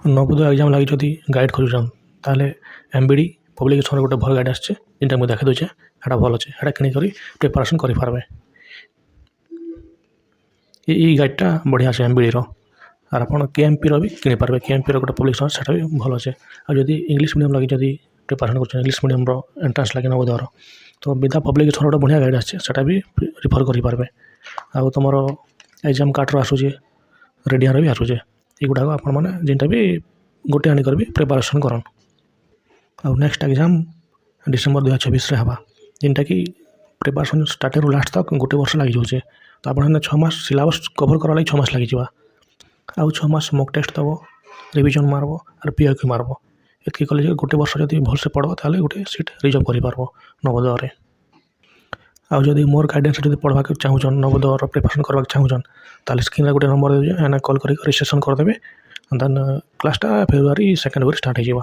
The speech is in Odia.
ନବୋଦୟ ଏକ୍ଜାମ୍ ଲାଗି ଯଦି ଗାଇଡ଼୍ ଖୋଜୁଛନ୍ ତାହେଲେ MBD ପବ୍ଲିକେସନ୍ରେ ଗୋଟେ ଭଲ ଗାଇଡ଼ ଆସିଛେ ଯେନ୍ଟା ମୁଇଁ ଦେଖେଇ ଦେଉଛେ ସେଟା ଭଲ ଅଛେ ସେଟା କିଣିକରି ପ୍ରିପାରେସନ୍ କରିପାରବେ। এই ଗାଇଡ଼ଟା ବଢ଼ିଆ আছে MBDର আর ଆପଣ KMPର ବି କିଣିପାରିବେ। KMPର ଗୋଟେ ପବ୍ଲିକେସନ୍ ସେଟା ବି ଭଲ ଅଛେ। ଆଉ ଯଦି ଇଂଲିଶ ମିଡ଼ିୟମ୍ ଲାଗି ଯଦି ପ୍ରିପାରେସନ୍ କରୁଛନ୍ତି ଇଂଲିଶ ମିଡ଼ିୟମ୍ର ଏଣ୍ଟ୍ରାନ୍ସ ଲାଗି ନବୋଦୟର ତ ବିଦ୍ୟା ପବ୍ଲିକେସନ୍ର ଗୋଟେ ବଢ଼ିଆ ଗାଇଡ଼ ଆସିଛେ ସେଟା ବି ରିଫର୍ କରିପାରିବେ। ଆଉ ତୁମର ଏକ୍ଜାମ୍ କାର୍ଡ଼ର ଆସୁଛେ ରେଡ଼ିଆର ବି ଆସୁଛେ ଏଗୁଡ଼ାକ ଆପଣମାନେ ଯେନ୍ଟା ବି ଗୋଟେ ଆଣିକରି ବି ପ୍ରିପାରେସନ୍ କରନ୍। ଆଉ ନେକ୍ସଟ ଏକ୍ଜାମ୍ ଡିସେମ୍ବର 2026ରେ ହେବା ଯେନ୍ଟାକି ପ୍ରିପାରେସନ୍ ଷ୍ଟାର୍ଟିଂରୁ ଲାଷ୍ଟ ତକ୍ ଗୋଟେ ବର୍ଷ ଲାଗିଯାଉଛେ। ତ ଆପଣ 6 ମାସ ସିଲାବସ୍ କଭର୍ କରିବା ଲାଗି 6 ମାସ ଲାଗିଯିବା। ଆଉ 6 ମାସ ମକ୍ ଟେଷ୍ଟ ଦେବ ରିଭିଜନ୍ ମାରବ ଆର୍ PIQ ମାରବ। ଏତିକି କଲେ ଯେ ଗୋଟେ ବର୍ଷ ଯଦି ଭଲସେ ପଢ଼ବ ତାହେଲେ ଗୋଟେ ସିଟ୍ ରିଜର୍ଭ କରିପାରବ ନବୋଦୟରେ। ଆଉ ଯଦି ମୋର ଗାଇଡ଼େନ୍ସ ଯଦି ପଢ଼ବାକେ ଚାହୁଁଛନ୍ ନବୋଦୟର ପ୍ରିପାରେସନ୍ କରିବାକୁ ଚାହୁଁଛନ୍ ତାହେଲେ ସ୍କ୍ରିନ୍ରେ ଗୋଟେ ନମ୍ବର ଦେଉଛେ ଏନେ କଲ୍ କରିକି ରେଜିଷ୍ଟ୍ରେସନ୍ କରିଦେବେ। ଦେନ୍ କ୍ଲାସ୍ଟା ଫେବୃଆରୀ 2 ୱିକ୍ ଷ୍ଟାର୍ଟ ହେଇଯିବ।